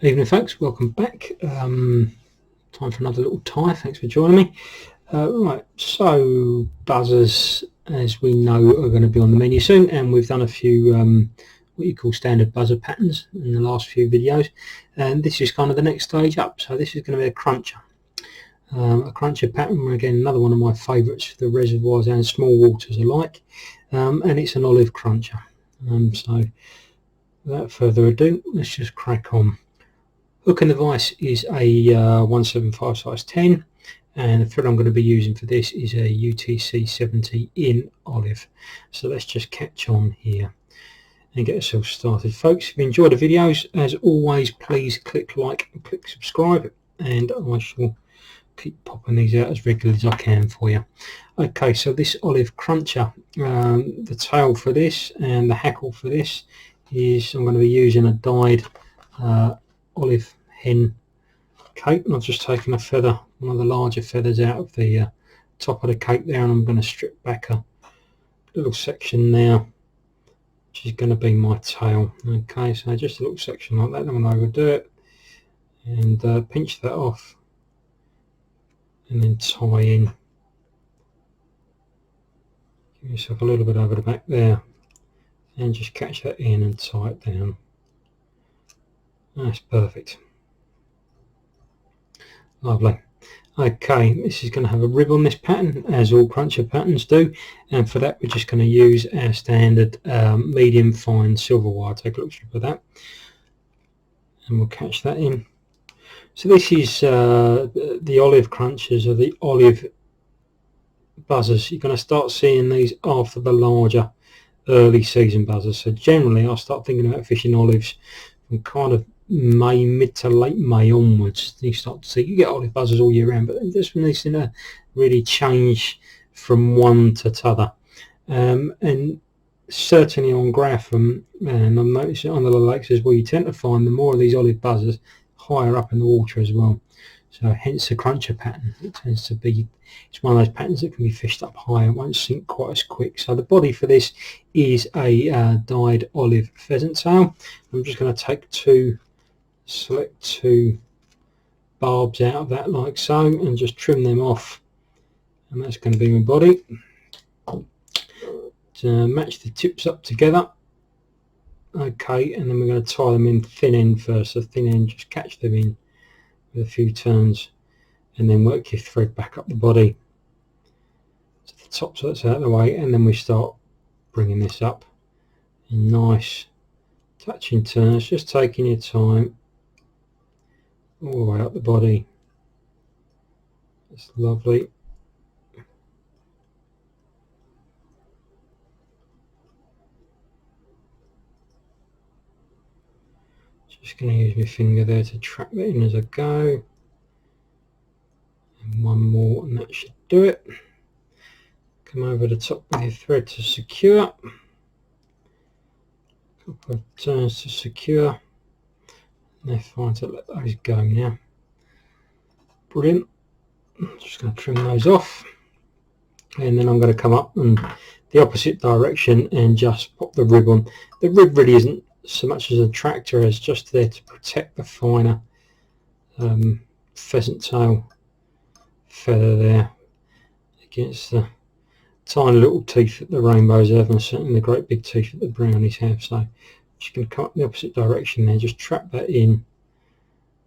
Evening folks, welcome back. Time for another little tie. Thanks for joining me. Right, so buzzers, as we know, are going to be on the menu soon, and we've done a few what you call standard buzzer patterns in the last few videos, and this is kind of the next stage up. So this is going to be a cruncher. A cruncher pattern, again, another one of my favourites for the reservoirs and small waters alike, and it's an olive cruncher. So without further ado, let's just crack on. Hook and the vise is a 175 size 10, and the thread I'm going to be using for this is a UTC 70 in olive. So let's just catch on here and get ourselves started, folks. If you enjoyed the videos, as always, please click like and click subscribe, and I shall keep popping these out as regularly as I can for you. Okay, so this olive cruncher, the tail for this and the hackle for this is, I'm going to be using a dyed olive hen cape, and I've just taken a feather, one of the larger feathers, out of the top of the cape there, and I'm going to strip back a little section now, which is going to be my tail. Okay, so just a little section like that, I'm going to overdo it, and pinch that off and then tie in. Give yourself a little bit over the back there and just catch that in and tie it down. That's perfect. Lovely. Okay, this is going to have a rib on this pattern, as all cruncher patterns do, and for that we're just going to use our standard medium fine silver wire. Take a look strip of that and we'll catch that in. So this is the olive crunchers, or the olive buzzers. You're going to start seeing these after the larger early season buzzers. So generally I'll start thinking about fishing olives from kind of May, mid to late May onwards. You start to see, you get olive buzzers all year round, but this one needs to really change from one to t'other. And certainly on Grapham, and I'm noticing on the lakes as well, you tend to find the more of these olive buzzers higher up in the water as well. So hence the cruncher pattern. It tends to be, it's one of those patterns that can be fished up higher, it won't sink quite as quick. So the body for this is a dyed olive pheasant tail. I'm just going to select two barbs out of that like so, and just trim them off, and that's going to be my body. To match the tips up together. Okay, and then we're going to tie them in thin end first. So thin end, just catch them in with a few turns and then work your thread back up the body to the top, so that's out of the way, and then we start bringing this up in nice touching turns, just taking your time all the way up the body. It's lovely. Just going to use my finger there to trap that in as I go, and one more and that should do it. Come over the top with your thread to secure, a couple of turns to secure, and they're fine to let those go now. Brilliant. I'm just going to trim those off, and then I'm going to come up in the opposite direction and just pop the rib on. The rib really isn't so much as a attractor as just there to protect the finer pheasant tail feather there against the tiny little teeth that the rainbows have, and certainly the great big teeth that the brownies have. So I'm just going to come up the opposite direction there, just trap that in.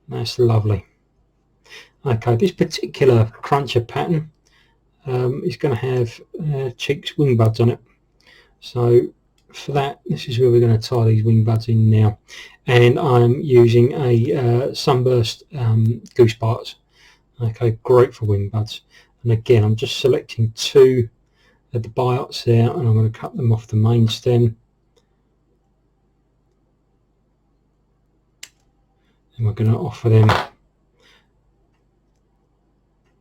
That's lovely. Okay, this particular cruncher pattern is going to have cheeks wing buds on it. So for that, this is where we're going to tie these wing buds in now, and I'm using a Sunburst Goose biots. Okay, great for wing buds. And again, I'm just selecting two of the biots there, and I'm going to cut them off the main stem, and we're going to offer them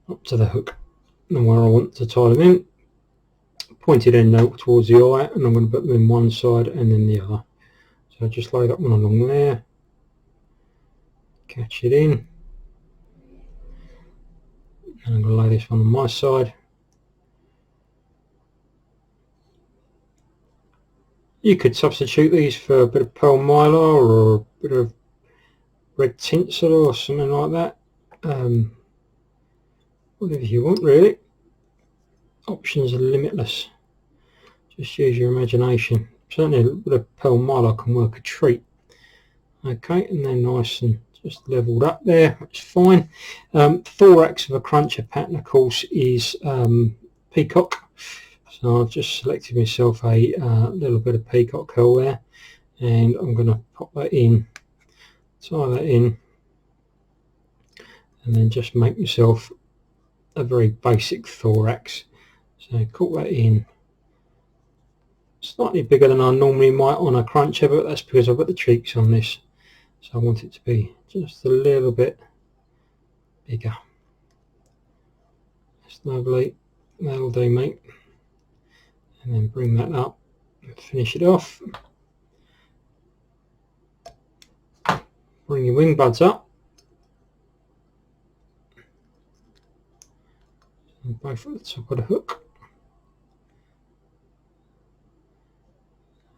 up to the hook and where I want to tie them in. Pointed end out towards the eye, and I'm going to put them in one side and then the other. So just lay that one along there, catch it in, and I'm going to lay this one on my side. You could substitute these for a bit of pearl mylar or a bit of red tinsel or something like that. Whatever you want, really. Options are limitless. Just use your imagination. Certainly with a pearl mile I can work a treat. Okay, and then nice and just leveled up there, that's fine. Thorax of a cruncher pattern, of course, is Peacock. So I've just selected myself a little bit of Peacock herl there, and I'm going to pop that in, tie that in, and then just make myself a very basic thorax. So cut that in. Slightly bigger than I normally might on a cruncher, but that's because I've got the cheeks on this, so I want it to be just a little bit bigger. That's lovely, that'll do, mate. And then bring that up and finish it off. Bring your wing buds up, and both at the top of the hook.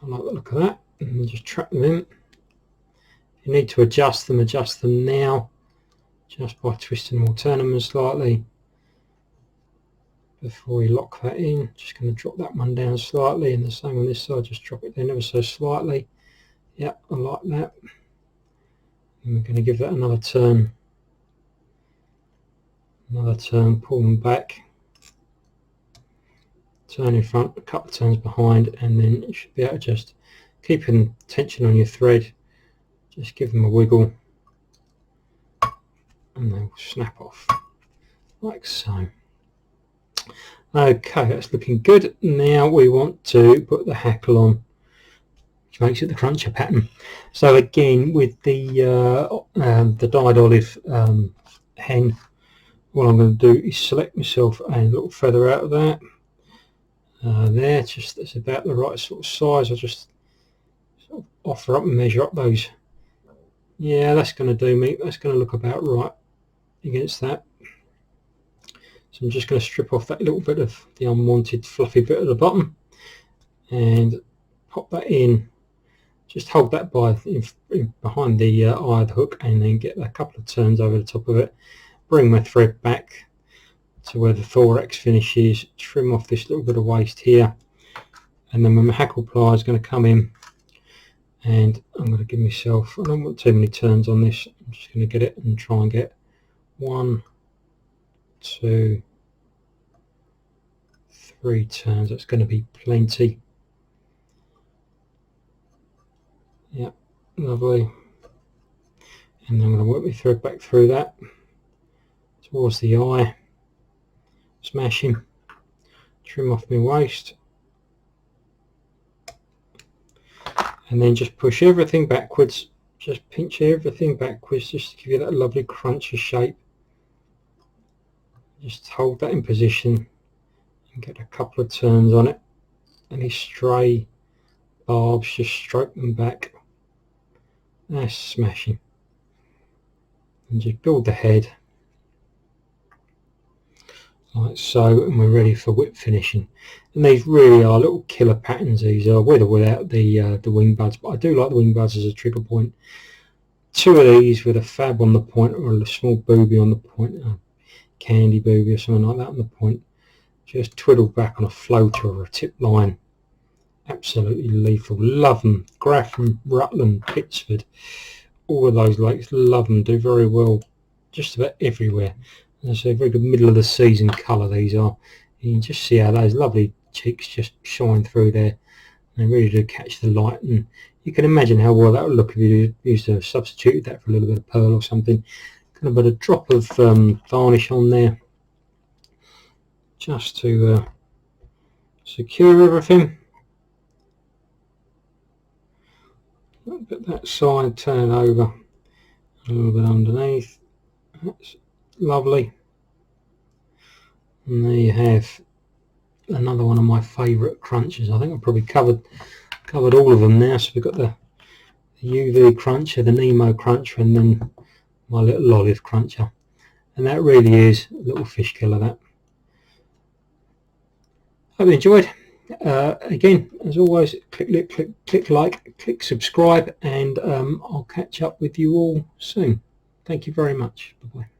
I like the look of that, and just trap them in. If you need to adjust them now, just by twisting or turning them slightly before we lock that in. Just going to drop that one down slightly, and the same on this side, just drop it down ever so slightly. Yeah, I like that. And we're going to give that another turn, pull them back, turn in front, a couple of turns behind, and then you should be able to just keeping tension on your thread, just give them a wiggle and they'll snap off like so. Okay, that's looking good. Now we want to put the hackle on, which makes it the cruncher pattern. So again, with the dyed olive hen, what I'm going to do is select myself a little feather out of that. There, just that's about the right sort of size. I'll just sort of offer up and measure up those. Yeah, that's going to do, me. That's going to look about right against that. So I'm just going to strip off that little bit of the unwanted fluffy bit at the bottom and pop that in. Just hold that behind the eye of the hook, and then get a couple of turns over the top of it. Bring my thread back to where the thorax finishes, trim off this little bit of waste here, and then when my hackle plier is going to come in, and I'm going to give myself, I don't want too many turns on this, I'm just going to get it and try and get 1, 2, 3 turns. That's going to be plenty. Yeah, lovely. And then I'm going to work my thread back through that towards the eye, smashing, trim off my waste, and then just push everything backwards, just pinch everything backwards, just to give you that lovely crunchy shape. Just hold that in position and get a couple of turns on it. Any stray barbs, just stroke them back. That's smashing. And just build the head like so, and we're ready for whip finishing. And these really are little killer patterns. These are, with or without the wing buds, but I do like the wing buds as a trigger point. 2 of these with a fab on the point, or a small booby on the point, a candy booby or something like that on the point. Just twiddle back on a floater or a tip line. Absolutely lethal. Love them. Grafham, Rutland, Pittsford, all of those lakes, love them. Do very well just about everywhere. As I say, very good middle of the season colour these are. You can just see how those lovely cheeks just shine through there. They really do catch the light, and you can imagine how well that would look if you used to substitute that for a little bit of pearl or something. Kind of put a drop of varnish on there just to secure everything. Put that side, turn it over a little bit underneath. That's lovely. And there you have another one of my favourite crunchers. I think I've probably covered all of them now. So we've got the UV cruncher, the Nemo cruncher, and then my little olive cruncher. And that really is a little fish killer, that. Hope you enjoyed. Again, as always, click like, click subscribe, and I'll catch up with you all soon. Thank you very much. Bye-bye.